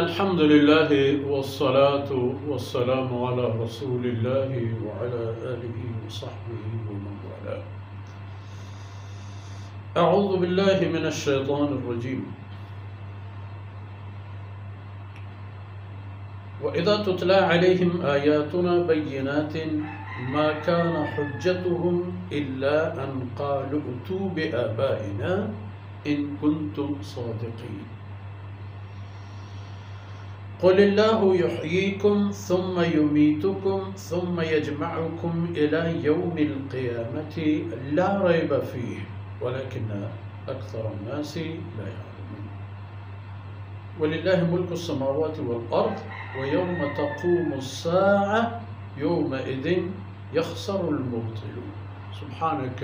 الحمد لله والصلاة والسلام على رسول الله وعلى آله وصحبه ومن والاه. أعوذ بالله من الشيطان الرجيم. وإذا تتلى عليهم آياتنا بينات ما كان حجتهم إلا أن قالوا ائتوا بآبائنا إن كنتم صادقين. قل الله يحييكم ثم يميتكم ثم يجمعكم إلى يوم القيامة لا ريب فيه ولكن أكثر الناس لا يعلمون. ولله ملك السماوات والأرض ويوم تقوم الساعة يومئذ يخسر المبطلون. سبحانك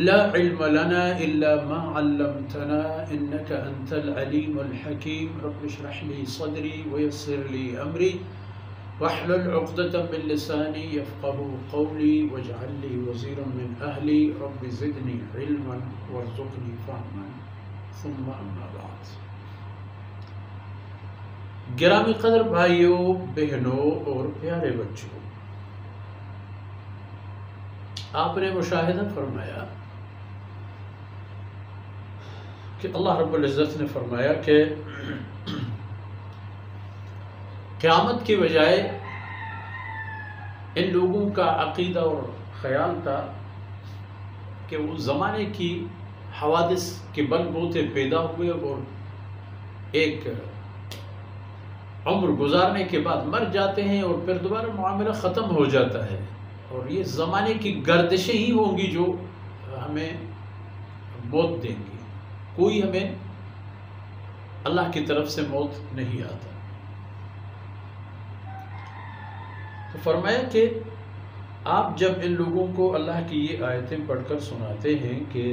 لا علم لنا إلا ما علمتنا إنك أنت العليم الحكيم. رب اشرح لي صدري ويسر لي أمري واحلل عقدة من لساني يفقه قولي واجعل لي وزيرا من أهلي رب زدني علما وارزقني فهما ثم أما بعد. گرامی قدر بھائیوں، بہنوں اور پیارے بچوں، آپ نے مشاہدہ فرمایا کہ اللہ رب العزت نے فرمایا کہ قیامت کی بجائے ان لوگوں کا عقیدہ اور خیال تھا کہ وہ زمانے کی حوادث کے بل بوتے پیدا ہوئے اور ایک عمر گزارنے کے بعد مر جاتے ہیں اور پھر دوبارہ معاملہ ختم ہو جاتا ہے، اور یہ زمانے کی گردشیں ہی ہوں گی جو ہمیں موت دیں گی. کوئی ہمیں اللہ کی طرف سے موت نہیں آتا. تو فرمایا کہ آپ جب ان لوگوں کو اللہ کی یہ آیتیں پڑھ کر سناتے ہیں کہ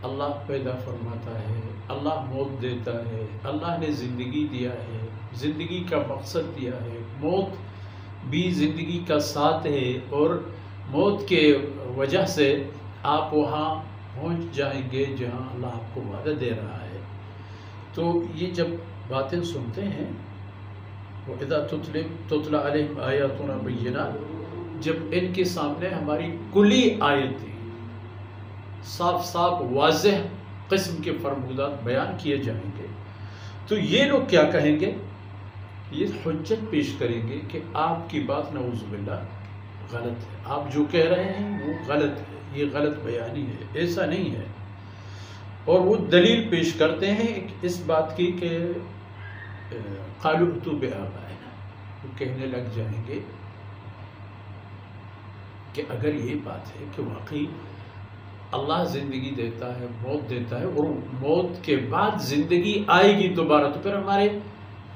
اللہ پیدا فرماتا ہے، اللہ موت دیتا ہے، اللہ نے زندگی دیا ہے، زندگی کا مقصد دیا ہے، موت بھی زندگی کا ساتھ ہے، اور موت کے وجہ سے آپ وہاں پہنچ جائیں گے جہاں اللہ آپ کو وعدہ دے رہا ہے. تو یہ جب باتیں سنتے ہیں، وَإِذَا تُتْلَى عَلَيْهِمْ آيَاتُنَا بَيِّنَاتٍ، جب ان کے سامنے ہماری کلی آیتیں صاف صاف واضح قسم کے فرمودات بیان کیے جائیں گے، تو یہ لوگ کیا کہیں گے؟ یہ حجت پیش کریں گے کہ آپ کی بات نعوذ باللہ غلط ہے، آپ جو کہہ رہے ہیں وہ غلط ہے، یہ غلط بیانی ہے، ایسا نہیں ہے. اور وہ دلیل پیش کرتے ہیں اس بات کی کہ قالوا ائتوا بآبائنا، وہ کہنے لگ جائیں گے کہ اگر یہ بات ہے کہ واقعی اللہ زندگی دیتا ہے، موت دیتا ہے، اور موت کے بعد زندگی آئے گی دوبارہ، تو پھر ہمارے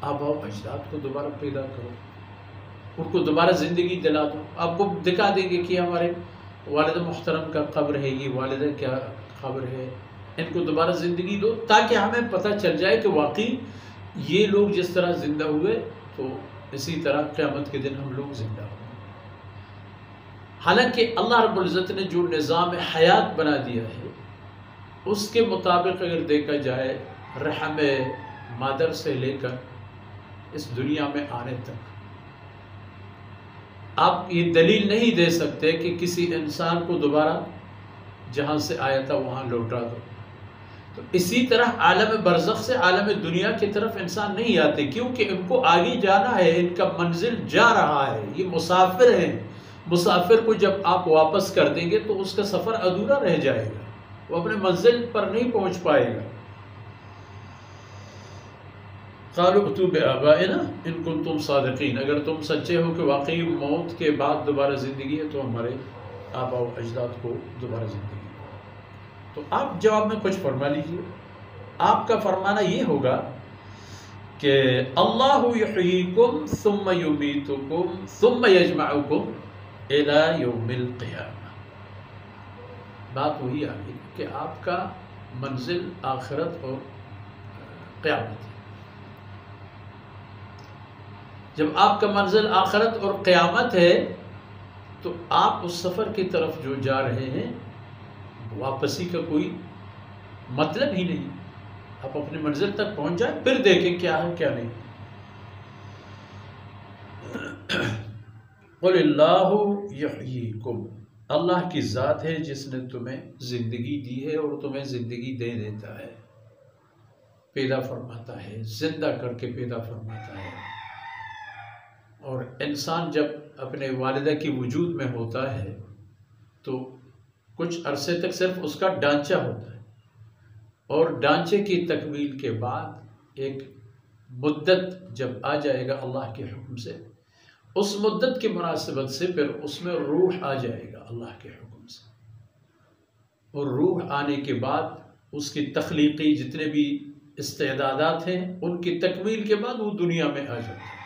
آباء و اجداد کو دوبارہ پیدا کرو، ان کو دوبارہ زندگی دلا دو. آپ کو دکھا دیں گے کہ ہمارے والد محترم کا قبر ہے، یہ والدہ کیا قبر ہے، ان کو دوبارہ زندگی دو تاکہ ہمیں پتہ چل جائے کہ واقعی یہ لوگ جس طرح زندہ ہوئے تو اسی طرح قیامت کے دن ہم لوگ زندہ ہوں. حالانکہ اللہ رب العزت نے جو نظام حیات بنا دیا ہے اس کے مطابق اگر دیکھا جائے، رحم مادر سے لے کر اس دنیا میں آنے تک آپ یہ دلیل نہیں دے سکتے کہ کسی انسان کو دوبارہ جہاں سے آیا تھا وہاں لوٹا دو. تو اسی طرح عالم برزخ سے عالم دنیا کی طرف انسان نہیں آتے، کیونکہ ان کو آگے جانا ہے، ان کا منزل جا رہا ہے، یہ مسافر ہیں. مسافر کو جب آپ واپس کر دیں گے تو اس کا سفر ادھورا رہ جائے گا، وہ اپنے منزل پر نہیں پہنچ پائے گا. قالوا ائتوا بآبائنا ان کنتم صادقین، اگر تم سچے ہو کہ واقعی موت کے بعد دوبارہ زندگی ہے تو ہمارے آباء و اجداد کو دوبارہ زندگی ہے. تو آپ جواب میں کچھ فرما لیجیے. آپ کا فرمانا یہ ہوگا کہ اللہ یحییکم ثم یمیتکم ثم یجمعکم الی یوم القیامہ. بات وہی آ گئی کہ آپ کا منزل آخرت اور قیامت ہے. جب آپ کا منزل آخرت اور قیامت ہے تو آپ اس سفر کی طرف جو جا رہے ہیں واپسی کا کوئی مطلب ہی نہیں. آپ اپنی منزل تک پہنچ جائیں پھر دیکھیں کیا ہے کیا نہیں۔ قل اللہ یحییکم، اللہ کی ذات ہے جس نے تمہیں زندگی دی ہے اور تمہیں زندگی دے دیتا ہے، پیدا فرماتا ہے، زندہ کر کے پیدا فرماتا ہے۔ اور انسان جب اپنے والدہ کی وجود میں ہوتا ہے تو کچھ عرصے تک صرف اس کا ڈھانچہ ہوتا ہے، اور ڈھانچے کی تکمیل کے بعد ایک مدت جب آ جائے گا اللہ کے حکم سے، اس مدت کی مناسبت سے پھر اس میں روح آ جائے گا اللہ کے حکم سے، اور روح آنے کے بعد اس کی تخلیقی جتنے بھی استعدادات ہیں ان کی تکمیل کے بعد وہ دنیا میں آ جاتا ہے۔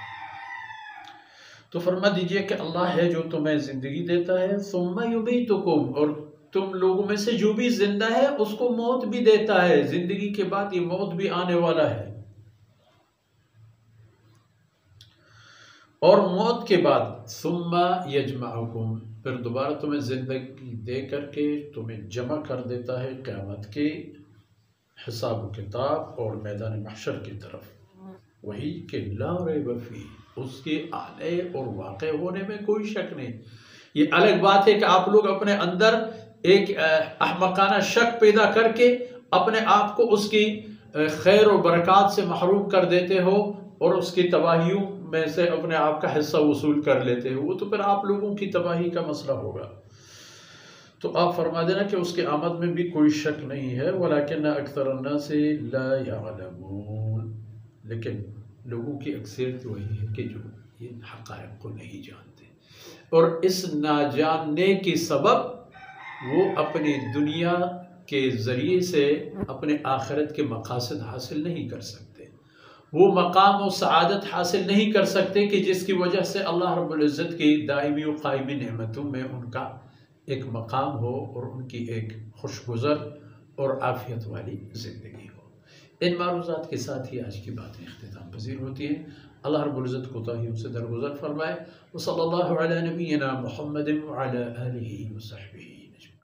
تو فرما دیجئے کہ اللہ ہے جو تمہیں زندگی دیتا ہے، ثم یمیتکم، اور تم لوگوں میں سے جو بھی زندہ ہے اس کو موت بھی دیتا ہے، زندگی کے بعد یہ موت بھی آنے والا ہے، اور موت کے بعد ثم یجمعکم، پھر دوبارہ تمہیں زندگی دے کر کے تمہیں جمع کر دیتا ہے قیامت کے حساب و کتاب اور میدان محشر کی طرف، وہی کہ لا ریب فیہ، اس کے آنے اور واقع ہونے میں کوئی شک نہیں۔ یہ الگ بات ہے کہ آپ لوگ اپنے اندر ایک احمقانہ شک پیدا کر کے اپنے آپ کو اس کی خیر و برکات سے محروم کر دیتے ہو اور اس کی تباہیوں میں سے اپنے آپ کا حصہ وصول کر لیتے ہو، وہ تو پھر آپ لوگوں کی تباہی کا مسئلہ ہوگا۔ تو آپ فرما دینا کہ اس کے آمد میں بھی کوئی شک نہیں ہے، ولیکن اکثر الناس لا یعلمون، لیکن لوگوں کی اکثریت وہی ہے کہ جو ان حقائق کو نہیں جانتے، اور اس نہ جاننے کی سبب وہ اپنی دنیا کے ذریعے سے اپنے آخرت کے مقاصد حاصل نہیں کر سکتے، وہ مقام و سعادت حاصل نہیں کر سکتے کہ جس کی وجہ سے اللہ رب العزت کی دائمی و قائمی نعمتوں میں ان کا ایک مقام ہو اور ان کی ایک خوشگزر اور عافیت والی زندگی ہو۔ ان معروضات کے ساتھ ہی آج کی باتیں اختتام پذیر ہوتی ہیں۔ اللہ رب العزت کوتاہیوں سے درگزر فرمائے۔ وصلی اللہ علی نبینا محمد وعلی آلہ وصحبہ۔